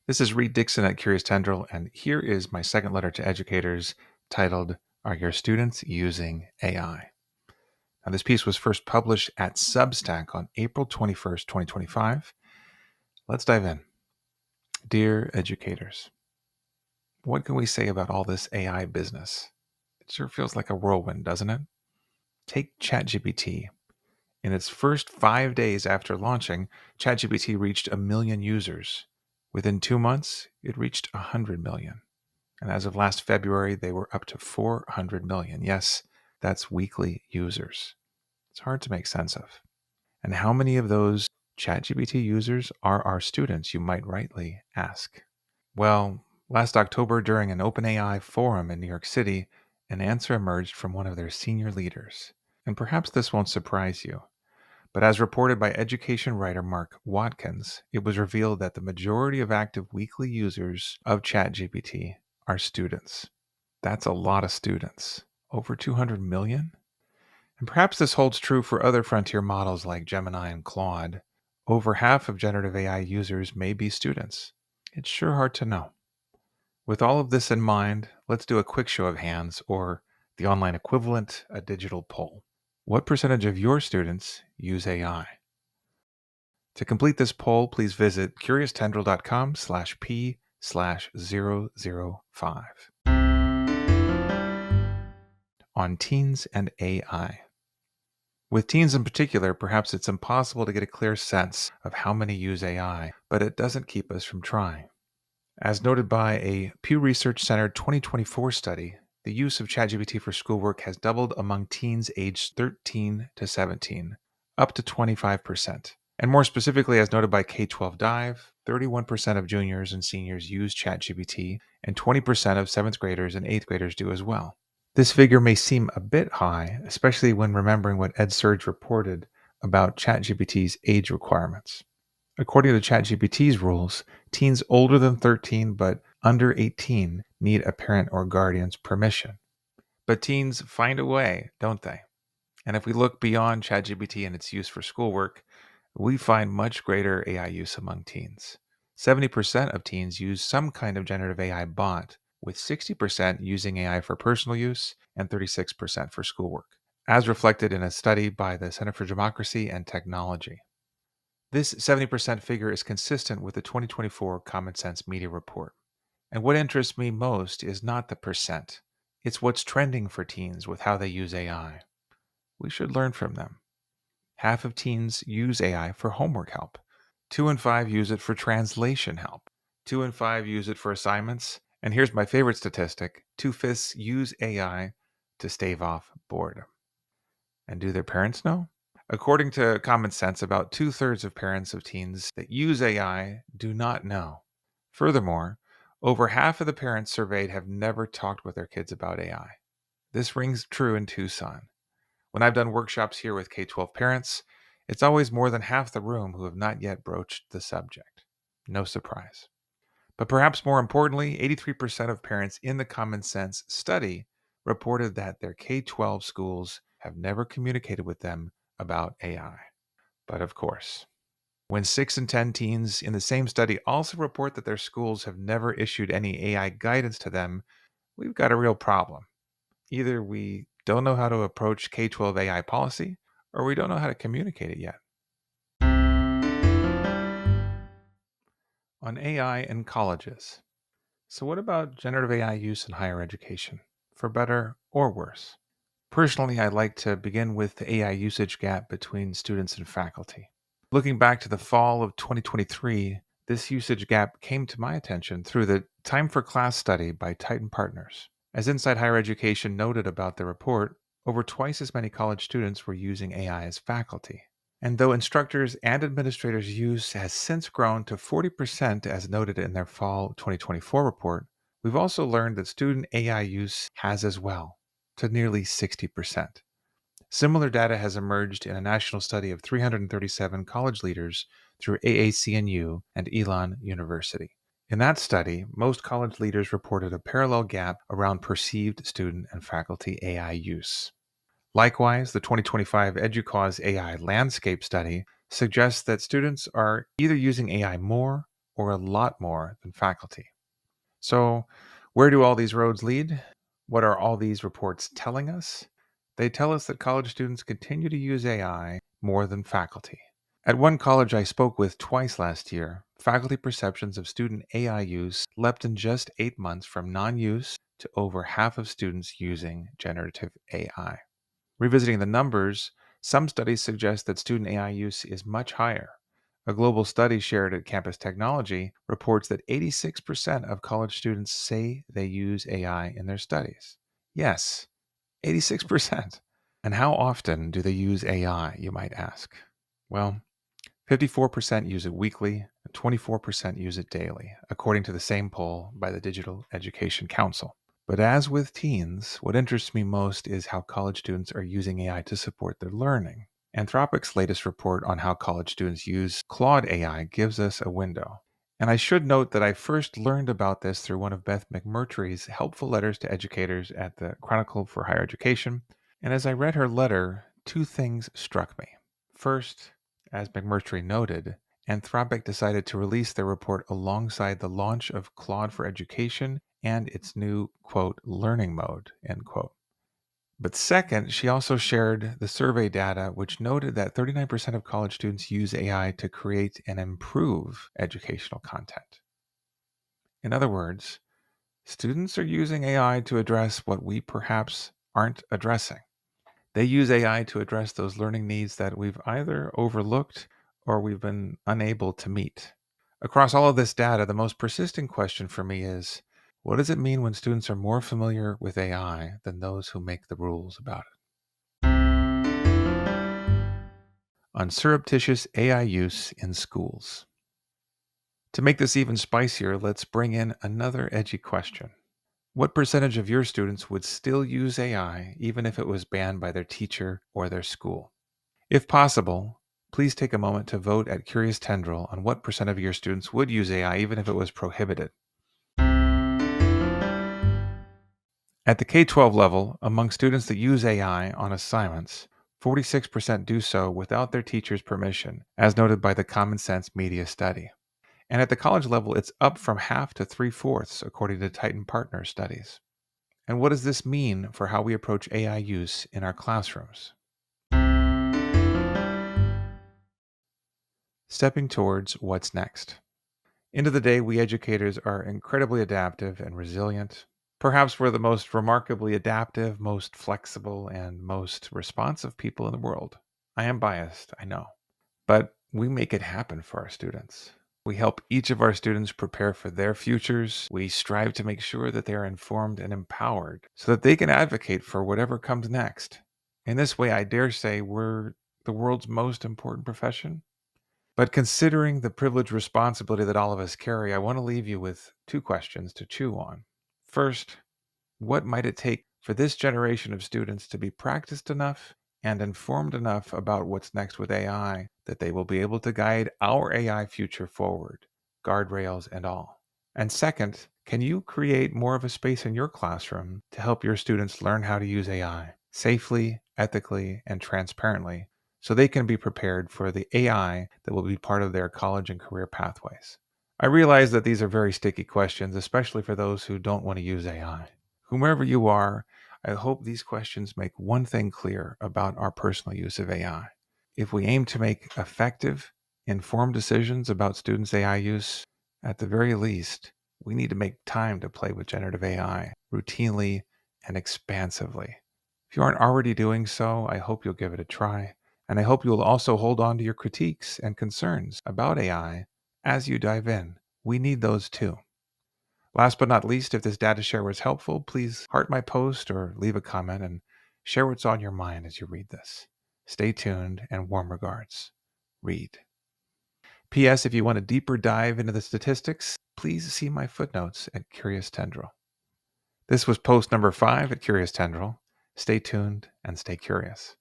This is Reed Dixon at Curious Tendril, and here is my second letter to educators titled, Are Your Students Using AI? Now, this piece was first published at Substack on April 21st, 2025. Let's dive in. Dear educators, what can we say about all this AI business? It sure feels like a whirlwind, doesn't it? Take ChatGPT. In its first 5 days after launching, ChatGPT reached 1 million users. Within 2 months, it reached 100 million. And as of last February, they were up to 400 million. Yes, that's weekly users. It's hard to make sense of. And how many of those ChatGPT users are our students, you might rightly ask? Well, last October during an OpenAI forum in New York City, an answer emerged from one of their senior leaders. And perhaps this won't surprise you. But as reported by education writer Mark Watkins, it was revealed that the majority of active weekly users of ChatGPT are students. That's a lot of students. Over 200 million? And perhaps this holds true for other frontier models like Gemini and Claude. Over half of generative AI users may be students. It's sure hard to know. With all of this in mind, let's do a quick show of hands, or the online equivalent, a digital poll. What percentage of your students use AI? To complete this poll, please visit curioustendril.com/p/005 on teens and AI. With teens in particular, perhaps it's impossible to get a clear sense of how many use AI, but it doesn't keep us from trying. As noted by a Pew Research Center 2024 study, the use of ChatGPT for schoolwork has doubled among teens aged 13 to 17, up to 25%. And more specifically, as noted by K-12 Dive, 31% of juniors and seniors use ChatGPT, and 20% of 7th graders and 8th graders do as well. This figure may seem a bit high, especially when remembering what EdSurge reported about ChatGPT's age requirements. According to ChatGPT's rules, teens older than 13 but under 18 need a parent or guardian's permission. But teens find a way, don't they? And if we look beyond ChatGPT and its use for schoolwork, we find much greater AI use among teens. 70% of teens use some kind of generative AI bot, with 60% using AI for personal use and 36% for schoolwork, as reflected in a study by the Center for Democracy and Technology. This 70% figure is consistent with the 2024 Common Sense Media Report. And what interests me most is not the percent. It's what's trending for teens with how they use AI. We should learn from them. Half of teens use AI for homework help. 2 in 5 use it for translation help. 2 in 5 use it for assignments. And here's my favorite statistic: 2/5 use AI to stave off boredom. And do their parents know? According to Common Sense, about 2/3 of parents of teens that use AI do not know. Furthermore, over half of the parents surveyed have never talked with their kids about AI. This rings true in Tucson. When I've done workshops here with K-12 parents, it's always more than half the room who have not yet broached the subject. No surprise. But perhaps more importantly, 83% of parents in the Common Sense study reported that their K-12 schools have never communicated with them about AI. But of course, when 6 in 10 teens in the same study also report that their schools have never issued any AI guidance to them, we've got a real problem. Either we don't know how to approach K-12 AI policy, or we don't know how to communicate it yet. On AI in colleges. So what about generative AI use in higher education, for better or worse? Personally, I'd like to begin with the AI usage gap between students and faculty. Looking back to the fall of 2023, this usage gap came to my attention through the Time for Class study by Titan Partners. As Inside Higher Education noted about the report, over twice as many college students were using AI as faculty. And though instructors and administrators' use has since grown to 40% as noted in their fall 2024 report, we've also learned that student AI use has as well, to nearly 60%. Similar data has emerged in a national study of 337 college leaders through AACNU and Elon University. In that study, most college leaders reported a parallel gap around perceived student and faculty AI use. Likewise, the 2025 EDUCAUSE AI Landscape Study suggests that students are either using AI more or a lot more than faculty. So, where do all these roads lead? What are all these reports telling us? They tell us that college students continue to use AI more than faculty. At one college I spoke with twice last year, faculty perceptions of student AI use leapt in just 8 months from non use to over half of students using generative AI. Revisiting the numbers, some studies suggest that student AI use is much higher. A global study shared at Campus Technology reports that 86% of college students say they use AI in their studies. Yes, 86%. And how often do they use AI, you might ask? Well, 54% use it weekly, and 24% use it daily, according to the same poll by the Digital Education Council. But as with teens, what interests me most is how college students are using AI to support their learning. Anthropic's latest report on how college students use Claude AI gives us a window. And I should note that I first learned about this through one of Beth McMurtry's helpful letters to educators at the Chronicle for Higher Education. And as I read her letter, two things struck me. First, as McMurtry noted, Anthropic decided to release their report alongside the launch of Claude for Education and its new, quote, learning mode, end quote. But second, she also shared the survey data, which noted that 39% of college students use AI to create and improve educational content. In other words, students are using AI to address what we perhaps aren't addressing. They use AI to address those learning needs that we've either overlooked or we've been unable to meet. Across all of this data, the most persistent question for me is, what does it mean when students are more familiar with AI than those who make the rules about it? On surreptitious AI use in schools. To make this even spicier, let's bring in another edgy question. What percentage of your students would still use AI even if it was banned by their teacher or their school? If possible, please take a moment to vote at Curious Tendril on what percent of your students would use AI even if it was prohibited. At the K-12 level, among students that use AI on assignments, 46% do so without their teacher's permission, as noted by the Common Sense Media study. And at the college level, it's up from half to three-fourths, according to Titan Partner studies. And what does this mean for how we approach AI use in our classrooms? Stepping towards what's next. End of the day, we educators are incredibly adaptive and resilient. Perhaps we're the most remarkably adaptive, most flexible, and most responsive people in the world. I am biased, I know. But we make it happen for our students. We help each of our students prepare for their futures. We strive to make sure that they are informed and empowered so that they can advocate for whatever comes next. In this way, I dare say we're the world's most important profession. But considering the privileged responsibility that all of us carry, I want to leave you with two questions to chew on. First, what might it take for this generation of students to be practiced enough and informed enough about what's next with AI that they will be able to guide our AI future forward, guardrails and all? And second, can you create more of a space in your classroom to help your students learn how to use AI safely, ethically, and transparently so they can be prepared for the AI that will be part of their college and career pathways? I realize that these are very sticky questions, especially for those who don't want to use AI. Whomever you are, I hope these questions make one thing clear about our personal use of AI. If we aim to make effective, informed decisions about students' AI use, at the very least, we need to make time to play with generative AI routinely and expansively. If you aren't already doing so, I hope you'll give it a try. And I hope you'll also hold on to your critiques and concerns about AI as you dive in. We need those too. Last but not least, if this data share was helpful, please heart my post or leave a comment and share what's on your mind as you read this. Stay tuned and warm regards. Read. P.S. If you want a deeper dive into the statistics, please see my footnotes at Curious Tendril. This was post number 5 at Curious Tendril. Stay tuned and stay curious.